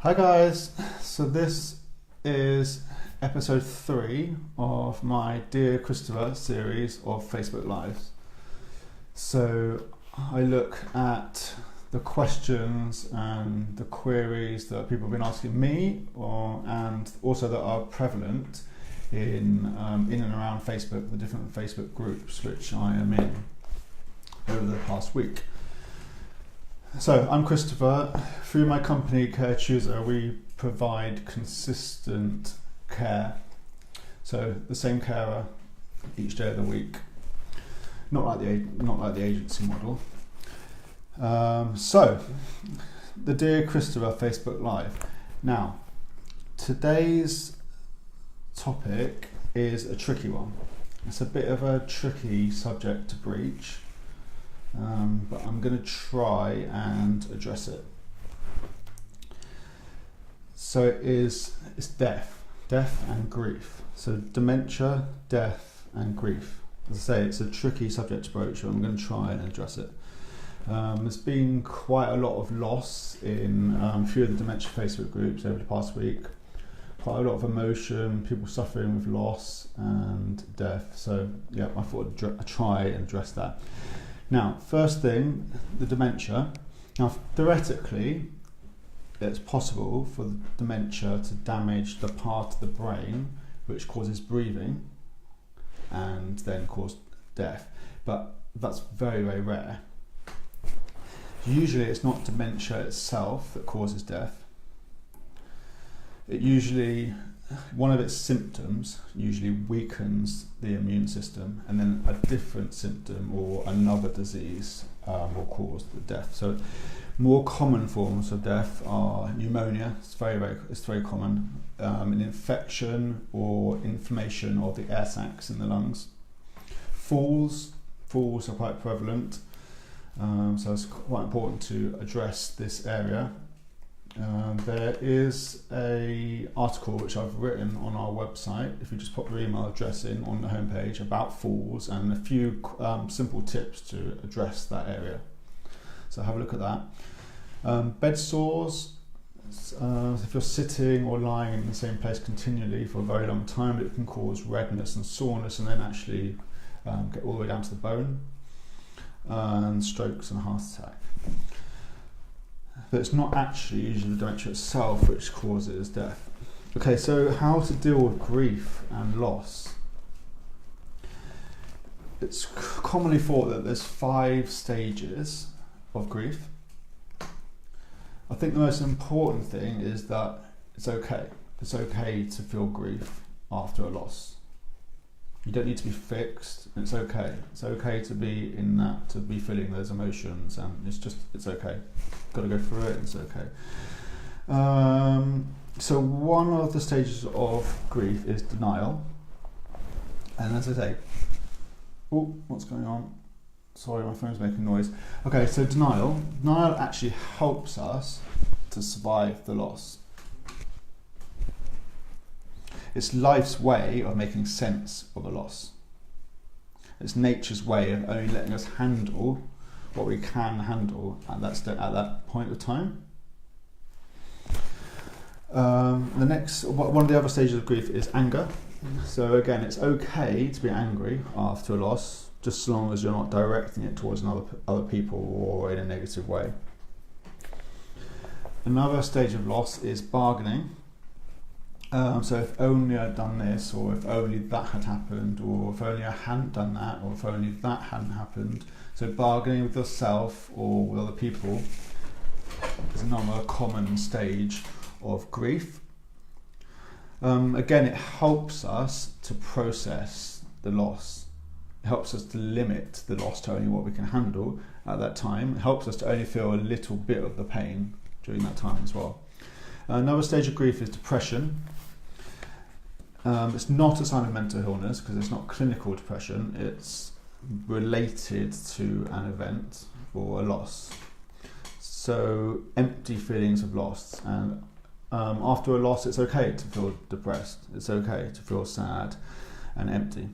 Hi guys, so this is episode 3 of my Dear Christopher series of Facebook Lives. So I look at the questions and the queries that people have been asking me and also that are prevalent in and around Facebook, the different Facebook groups which I am in over the past week. So I'm Christopher. Through my company Care Chooser, we provide consistent care. So the same carer each day of the week, not like the agency model. So the Dear Christopher Facebook Live. Now, today's topic is a tricky one. It's a bit of a tricky subject to breach. But I'm going to try and address it. So it's death and grief. So dementia, death and grief. As I say, it's a tricky subject to broach, so I'm going to try and address it. There's been quite a lot of loss in a few of the dementia Facebook groups over the past week. Quite a lot of emotion, people suffering with loss and death. So yeah, I thought I'd try and address that. Now, first thing, the dementia. Now, theoretically, it's possible for the dementia to damage the part of the brain which causes breathing and then cause death, but that's very, very rare. Usually, it's not dementia itself that causes death. One of its symptoms usually weakens the immune system, and then a different symptom or another disease will cause the death. So more common forms of death are pneumonia, it's very common, an infection or inflammation of the air sacs in the lungs. Falls are quite prevalent, so it's quite important to address this area. There is an article which I've written on our website, if you just pop your email address in on the homepage, about falls and a few simple tips to address that area. So have a look at that. Bed sores, if you're sitting or lying in the same place continually for a very long time, it can cause redness and soreness and then actually get all the way down to the bone, and strokes and heart attack. But it's not actually usually the dementia itself which causes death. Okay, so how to deal with grief and loss. It's commonly thought that there's 5 stages of grief. I think the most important thing is that it's okay. It's okay to feel grief after a loss. You don't need to be fixed. It's okay. It's okay to be in that, to be feeling those emotions, and it's okay. Got to go through it. It's okay. So one of the stages of grief is denial, and as I say, oh, what's going on? Sorry, my phone's making noise. Okay, so denial actually helps us to survive the loss. It's life's way of making sense of a loss. It's nature's way of only letting us handle what we can handle at that point of time. One of the other stages of grief is anger. So again, it's okay to be angry after a loss, just as long as you're not directing it towards other people or in a negative way. Another stage of loss is bargaining. So if only I'd done this, or if only that had happened, or if only I hadn't done that, or if only that hadn't happened. So bargaining with yourself or with other people is another common stage of grief. Again, it helps us to process the loss. It helps us to limit the loss to only what we can handle at that time. It helps us to only feel a little bit of the pain during that time as well. Another stage of grief is depression. It's not a sign of mental illness because it's not clinical depression. It's related to an event or a loss. So empty feelings of loss, and after a loss, it's okay to feel depressed. It's okay to feel sad and empty.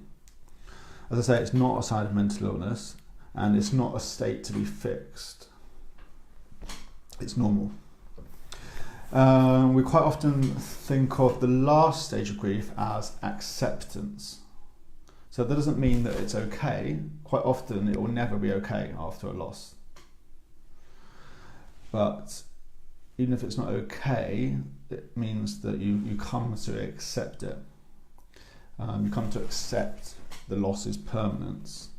As I say, it's not a sign of mental illness, and it's not a state to be fixed. It's normal. We quite often think of the last stage of grief as acceptance. So that doesn't mean that it's okay. Quite often it will never be okay after a loss. But even if it's not okay, it means that you come to accept it. You come to accept the loss's permanence,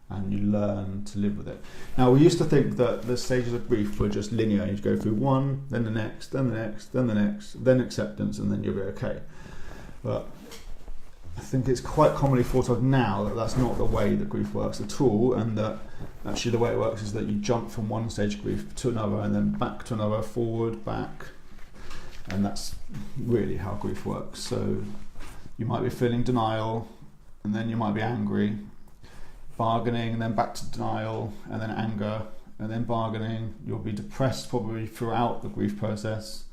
and you learn to live with it. Now, we used to think that the stages of grief were just linear. You'd go through one, then the next, then the next, then the next, then acceptance, and then you'll be okay. But I think it's quite commonly thought of now that that's not the way that grief works at all, and that actually the way it works is that you jump from one stage of grief to another, and then back to another, forward, back, and that's really how grief works. So you might be feeling denial, and then you might be angry, bargaining, and then back to denial, and then anger, and then bargaining. You'll be depressed probably throughout the grief process,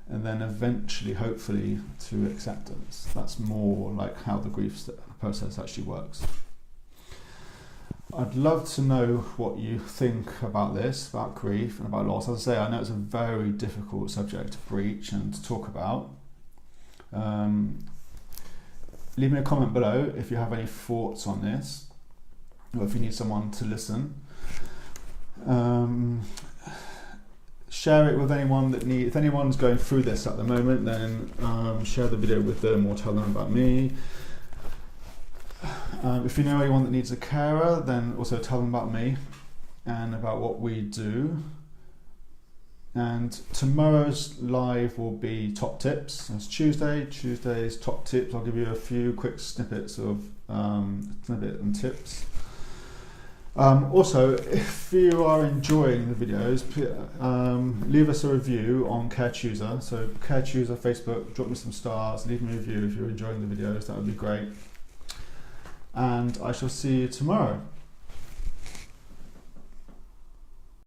and then eventually, hopefully, to acceptance. That's more like how the grief process actually works. I'd love to know what you think about this, about grief and about loss. As I say, I know it's a very difficult subject to breach and to talk about. Leave me a comment below if you have any thoughts on this, or if you need someone to listen. Share it with anyone that if anyone's going through this at the moment, then share the video with them or tell them about me. If you know anyone that needs a carer, then also tell them about me and about what we do. And tomorrow's live will be top tips. It's Tuesday's top tips. I'll give you a few quick snippets of tips. Also, if you are enjoying the videos, leave us a review on CareChooser. So CareChooser Facebook, drop me some stars, leave me a review if you're enjoying the videos. That would be great. And I shall see you tomorrow.